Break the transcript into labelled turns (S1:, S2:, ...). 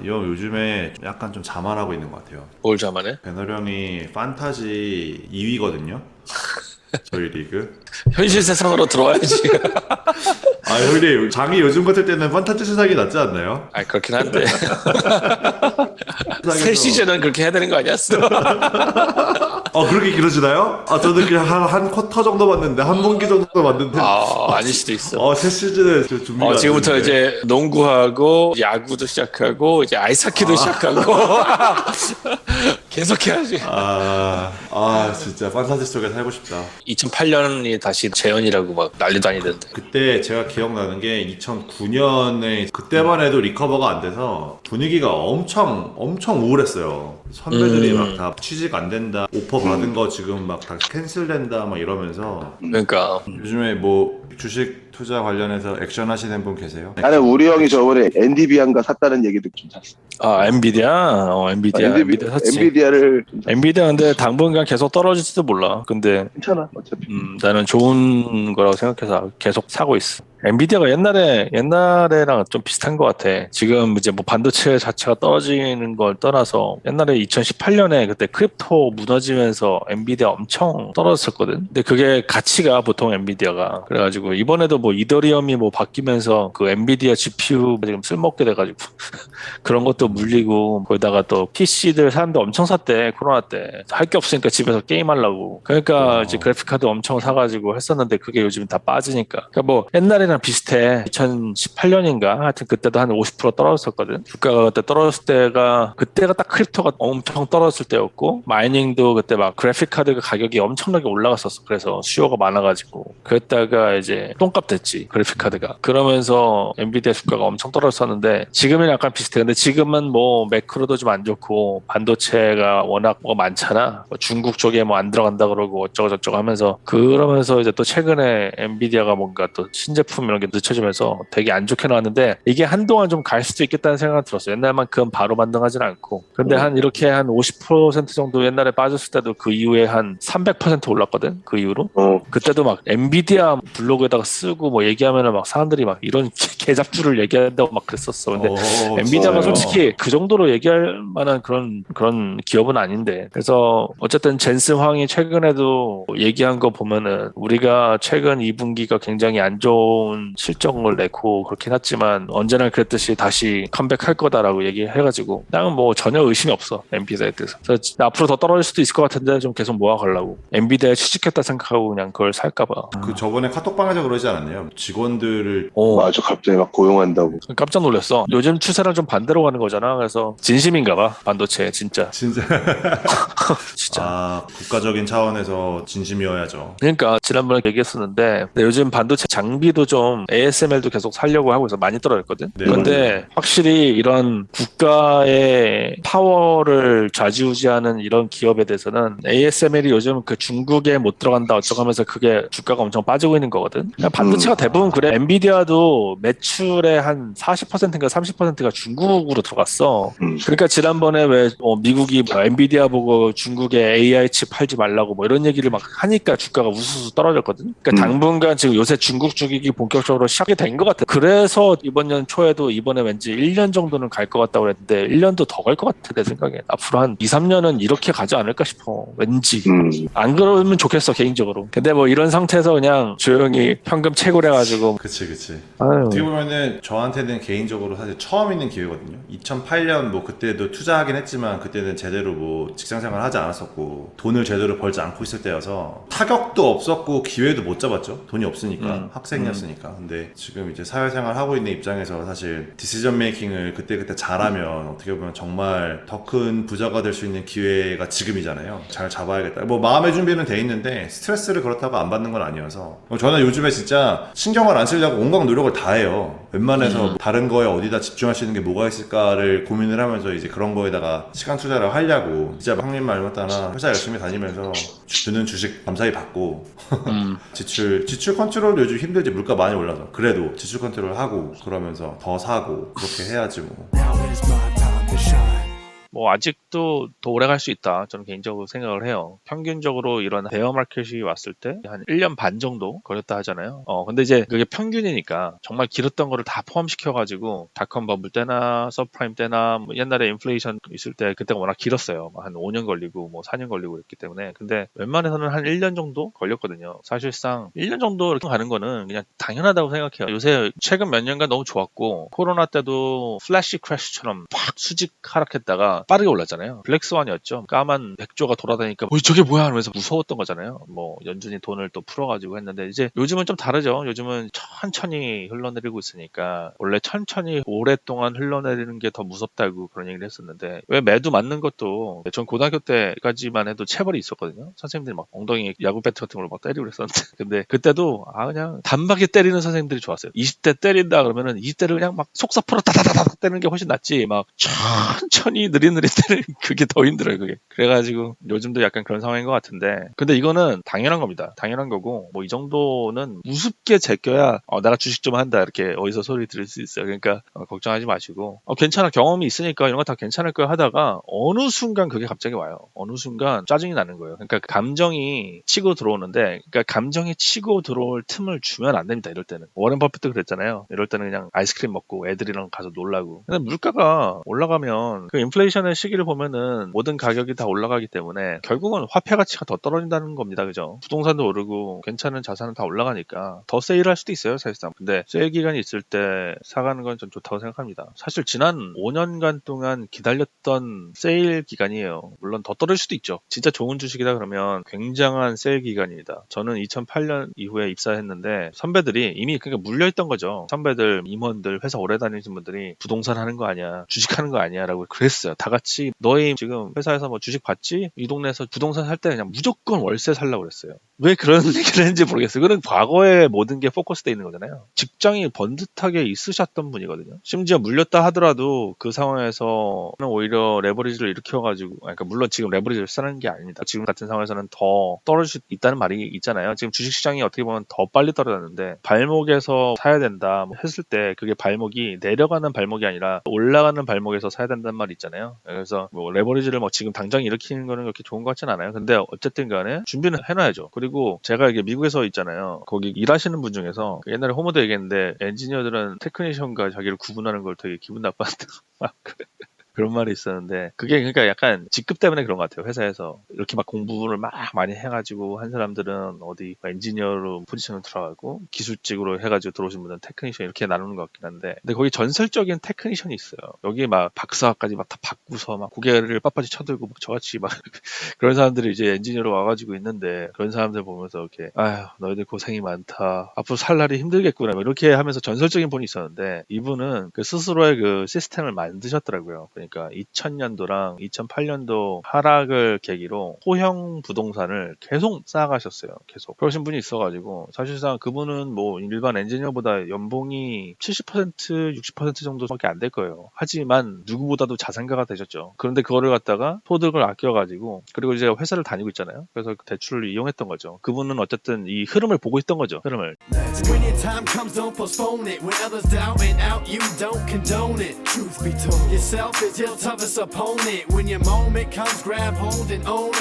S1: 이 형 요즘에 약간 좀 자만하고 있는 것 같아요.
S2: 뭘 자만해?
S1: 배너 형이 판타지 2위거든요. 저희 리그.
S2: 현실 세상으로 들어와야지.
S1: 아 형님 장이 요즘 같을 때는 판타지 세상이 낫지 않나요?
S2: 아 그렇긴 한데 새
S1: 세상에서
S2: 시즌은 그렇게 해야 되는 거 아니었어?
S1: 그렇게 길어지나요? 저는 그냥 한 쿼터 정도 봤는데 한 분기 정도 봤는데
S2: 아닐 수도 있어.
S1: 새 시즌에 저 준비가 안
S2: 지금부터
S1: 되는데.
S2: 이제 농구하고 야구도 시작하고 이제 아이스하키도 시작하고 계속 해야지.
S1: 진짜 판타지 속에 살고 싶다.
S2: 2008년이 다시 재현이라고 막 난리도 아니던데.
S1: 그때 제가 기억나는 게 2009년에 그때만 해도 리커버가 안 돼서 분위기가 엄청 우울했어요. 선배들이 막 다 취직 안 된다, 오퍼 받은 거 지금 막 다 캔슬된다 막 이러면서.
S2: 그러니까
S1: 요즘에 뭐 주식 투자 관련해서 액션 하시는 분 계세요?
S3: 나는 우리 형이 저번에 엔디비안가 샀다는 얘기도 좀 샀어.
S2: 엔비디아 엔비디아 샀지.
S3: 엔비디아를 좀 샀어.
S2: 엔비디아 근데 당분간 계속 떨어질지도 몰라. 근데
S3: 괜찮아 어차피.
S2: 나는 좋은 거라고 생각해서 계속 사고 있어. 엔비디아가 옛날에랑 좀 비슷한 것 같아. 지금 이제 뭐 반도체 자체가 떨어지는 걸 떠나서 옛날에 2018년에 그때 크립토 무너지면서 엔비디아 엄청 떨어졌었거든. 근데 그게 가치가 보통 엔비디아가. 그래가지고 이번에도 뭐 이더리움이 뭐 바뀌면서 그 엔비디아 GPU 지금 쓸모없게 돼가지고 그런 것도 물리고 거기다가 또 PC들 사람들 엄청 샀대. 코로나 때. 할 게 없으니까 집에서 게임하려고. 그러니까 이제 그래픽카드 엄청 사가지고 했었는데 그게 요즘 다 빠지니까. 그러니까 뭐 옛날에랑 비슷해. 2018년인가 하여튼 그때도 한 50% 떨어졌었거든. 주가가 그때 떨어졌을 그때가 딱 크립토가 엄청 떨어졌을 때였고 마이닝도 그때 막 그래픽카드 가격이 엄청나게 올라갔었어. 그래서 수요가 많아가지고 그랬다가 이제 똥값 됐지 그래픽카드가. 그러면서 엔비디아 주가가 엄청 떨어졌었는데 지금은 약간 비슷해. 근데 지금은 뭐 매크로도 좀 안 좋고 반도체가 워낙 뭐 많잖아. 뭐 중국 쪽에 뭐 안 들어간다 그러고 어쩌고 저쩌고 하면서 그러면서 이제 또 최근에 엔비디아가 뭔가 또 신제품 이런 게 늦춰지면서 되게 안 좋게 나왔는데 이게 한동안 좀 갈 수도 있겠다는 생각이 들었어. 옛날만큼 바로 반등하진 않고. 근데 한 이렇게 한 50% 정도 옛날에 빠졌을 때도 그 이후에 한 300% 올랐거든. 그 이후로. 그때도 막 엔비디아 블로그에다가 쓰고 뭐 얘기하면은 막 사람들이 막 이런 개잡주를 얘기한다고 막 그랬었어. 근데 엔비디아가 솔직히 그 정도로 얘기할 만한 그런 기업은 아닌데. 그래서 어쨌든 젠슨 황이 최근에도 얘기한 거 보면은 우리가 최근 2분기가 굉장히 안 좋은 실적을 내고 그렇긴 했지만 언제나 그랬듯이 다시 컴백할 거다라고 얘기해가지고 나는 뭐 전혀 의심이 없어. 엔비디아에 대해서. 그래서 앞으로 더 떨어질 수도 있을 것 같은데 좀 계속 모아가려고. 엔비디아에 취직했다 생각하고 그냥 그걸 살까봐.
S1: 그 저번에 카톡방에서 그러지 않았나요? 직원들을
S3: 맞아 갑자기 막 고용한다고.
S2: 깜짝 놀랐어. 요즘 추세랑 좀 반대로 가는 거잖아. 그래서 진심인가 봐. 반도체 진짜.
S1: 진짜
S2: 진짜.
S1: 국가적인 차원에서 진심이어야죠.
S2: 그러니까 지난번에 얘기했었는데 근데 요즘 반도체 장비도 좀 ASML도 계속 살려고 하고 있어. 많이 떨어졌거든.
S1: 네,
S2: 그런데 확실히 이런 국가의 파워를 좌지우지하는 이런 기업에 대해서는 ASML이 요즘 그 중국에 못 들어간다 어쩌고 하면서 그게 주가가 엄청 빠지고 있는 거거든. 그냥 반도체가 대부분 그래. 엔비디아도 매출의 한 40%인가 30%가 중국으로 들어갔어. 그러니까 지난번에 왜 미국이 뭐 엔비디아 보고 중국에 AI 칩 팔지 말라고 뭐 이런 얘기를 막 하니까 주가가 우수수 떨어졌거든. 그러니까 당분간 지금 요새 중국 주기기 본격적으로 시작이 된 것 같아. 그래서 이번 년 초에도 이번에 왠지 1년 정도는 갈 것 같다고 그랬는데 1년도 더 갈 것 같아 내 생각에. 앞으로 한 2, 3년은 이렇게 가지 않을까 싶어. 왠지. 안 그러면 좋겠어 개인적으로. 근데 뭐 이런 상태에서 그냥 조용히 현금 채굴해가지고
S1: 그치.
S2: 아유.
S1: 어떻게 보면은 저한테는 개인적으로 사실 처음 있는 기회거든요. 2008년 뭐 그때도 투자하긴 했지만 그때는 제대로 뭐 직장생활 하지 않았었고 돈을 제대로 벌지 않고 있을 때여서 타격도 없었고 기회도 못 잡았죠. 돈이 없으니까 학생이었으니까. 근데 지금 이제 사회생활 하고 있는 입장에서 사실 디시전 메이킹을 그때 잘하면 어떻게 보면 정말 더 큰 부자가 될 수 있는 기회가 지금이잖아요. 잘 잡아야겠다. 뭐 마음의 준비는 돼 있는데 스트레스를 그렇다고 안 받는 건 아니어서 저는 요즘에 진짜 신경을 안 쓰려고 온갖 노력을 다 해요. 웬만해서 다른 거에 어디다 집중할 수 있는 게 뭐가 있을까를 고민을 하면서 이제 그런 거에다가 시간 투자를 하려고 진짜 형님 말 맞다나 회사 열심히 다니면서 드는 주식 감사히 받고 지출 컨트롤도 요즘 힘들지. 물가 많이 올라서 그래도 지출 컨트롤 하고 그러면서 더 사고 그렇게 해야지 뭐.
S4: Now is my time to shine.
S2: 뭐 아직도 더 오래 갈 수 있다. 저는 개인적으로 생각을 해요. 평균적으로 이런 베어 마켓이 왔을 때 한 1년 반 정도 걸렸다 하잖아요. 근데 이제 그게 평균이니까 정말 길었던 거를 다 포함시켜가지고 닷컴 버블 때나 서프라임 때나 뭐 옛날에 인플레이션 있을 때 그때가 워낙 길었어요. 한 5년 걸리고 뭐 4년 걸리고 그랬기 때문에. 근데 웬만해서는 한 1년 정도 걸렸거든요. 사실상 1년 정도 이렇게 가는 거는 그냥 당연하다고 생각해요. 요새 최근 몇 년간 너무 좋았고 코로나 때도 플래시 크래시처럼 팍 수직 하락했다가 빠르게 올랐잖아요. 블랙스완이었죠. 까만 백조가 돌아다니까 저게 뭐야 하면서 무서웠던 거잖아요. 뭐 연준이 돈을 또 풀어가지고 했는데 이제 요즘은 좀 다르죠. 요즘은 천천히 흘러내리고 있으니까 원래 천천히 오랫동안 흘러내리는 게 더 무섭다고 그런 얘기를 했었는데 왜 매도 맞는 것도 전 고등학교 때까지만 해도 체벌이 있었거든요. 선생님들이 막 엉덩이 야구 배트 같은 걸로 막 때리고 그랬었는데 근데 그때도 그냥 단박에 때리는 선생님들이 좋았어요. 20대 때린다 그러면은 20대를 그냥 막 속사포로 다다다닥 때리는 게 훨씬 낫지 막 천천히 느릿느릿 때리는 그게 더 힘들어요. 그게 그래가지고 요즘도 약간 그런 상황인 것 같은데 근데 이거는 당연한 겁니다. 당연한 거고 뭐 이 정도는 우습게 제껴야 내가 주식 좀 한다 이렇게 어디서 소리 들을 수 있어요. 그러니까 걱정하지 마시고 괜찮아 경험이 있으니까 이런 거 다 괜찮을 거야 하다가 어느 순간 그게 갑자기 와요. 어느 순간 짜증이 나는 거예요. 그러니까 감정이 치고 들어오는데 그러니까 감정이 치고 들어올 틈을 주면 안 됩니다. 이럴 때는 워렌 버핏도 그랬잖아요. 이럴 때는 그냥 아이스크림 먹고 애들이랑 가서 놀라고. 근데 물가가 올라가면 그 인플레이션의 시기를 보면은 모든 가격이 다 올라가기 때문에 결국은 화폐 가치가 더 떨어진다는 겁니다. 그죠? 부동산도 오르고 괜찮은 자산은 다 올라가니까 더 세일할 수도 있어요. 사실상. 근데 세일 기간이 있을 때 사가는 건 좀 좋다고 생각합니다. 사실 지난 5년간 동안 기다렸던 세일 기간이에요. 물론 더 떨어질 수도 있죠. 진짜 좋은 주식이다 그러면 굉장한 세일 기간입니다. 저는 2008년 이후에 입사했는데 선배들이 이미 그러니까 물려있던 거죠. 선배들, 임원들, 회사 오래 다니신 분들이 부동산 하는 거 아니야, 주식하는 거 아니야 라고 그랬어요. 다 같이 너희 지금 회사에서 뭐 주식 받지? 이 동네에서 부동산 살 때 그냥 무조건 월세 살라고 그랬어요. 왜 그런 얘기를 했는지 모르겠어요. 그건 과거에 모든 게 포커스되어 있는 거잖아요. 직장이 번듯하게 있으셨던 분이거든요. 심지어 물렸다 하더라도 그 상황에서는 오히려 레버리지를 일으켜가지고 그러니까 물론 지금 레버리지를 쓰는 게 아닙니다. 지금 같은 상황에서는 더 떨어질 수 있다는 말이 있잖아요. 지금 주식시장이 어떻게 보면 더 빨리 떨어졌는데 발목에서 사야 된다 뭐 했을 때 그게 발목이 내려가는 발목이 아니라 올라가는 발목에서 사야 된다는 말이 있잖아요. 그래서 뭐 레버리지를 뭐 지금 당장 일으키는 거는 그렇게 좋은 것 같진 않아요. 근데 어쨌든 간에 준비는 해놔야죠. 그리고 제가 이게 미국에서 있잖아요. 거기 일하시는 분 중에서 옛날에 호모도 얘기했는데 엔지니어들은 테크니션과 자기를 구분하는 걸 되게 기분 나빠한다. 그런 말이 있었는데 그게 그러니까 약간 직급 때문에 그런 것 같아요. 회사에서 이렇게 막 공부를 막 많이 해가지고 한 사람들은 어디 엔지니어로 포지션을 들어가고 기술직으로 해가지고 들어오신 분들은 테크니션 이렇게 나누는 것 같긴 한데 근데 거기 전설적인 테크니션이 있어요. 여기 막 박사까지 막 다 받고서 막 고개를 빳빳이 쳐들고 막 저같이 막 그런 사람들이 이제 엔지니어로 와가지고 있는데 그런 사람들 보면서 이렇게 아휴 너희들 고생이 많다. 앞으로 살 날이 힘들겠구나. 이렇게 하면서 전설적인 분이 있었는데 이분은 그 스스로의 그 시스템을 만드셨더라고요. 그러니까 2000년도랑 2008년도 하락을 계기로 소형 부동산을 계속 쌓아가셨어요. 계속. 그러신 분이 있어가지고 사실상 그분은 뭐 일반 엔지니어보다 연봉이 70% 60% 정도밖에 안 될 거예요. 하지만 누구보다도 자산가가 되셨죠. 그런데 그거를 갖다가 소득을 아껴가지고 그리고 이제 회사를 다니고 있잖아요. 그래서 그 대출을 이용했던 거죠. 그분은 어쨌든 이 흐름을 보고 있던 거죠. 흐름을.
S4: When your time comes, don't postpone it. When others down and out, you don't condone it. Truth be told, yourself is your toughest opponent. When your moment comes, grab hold and own it.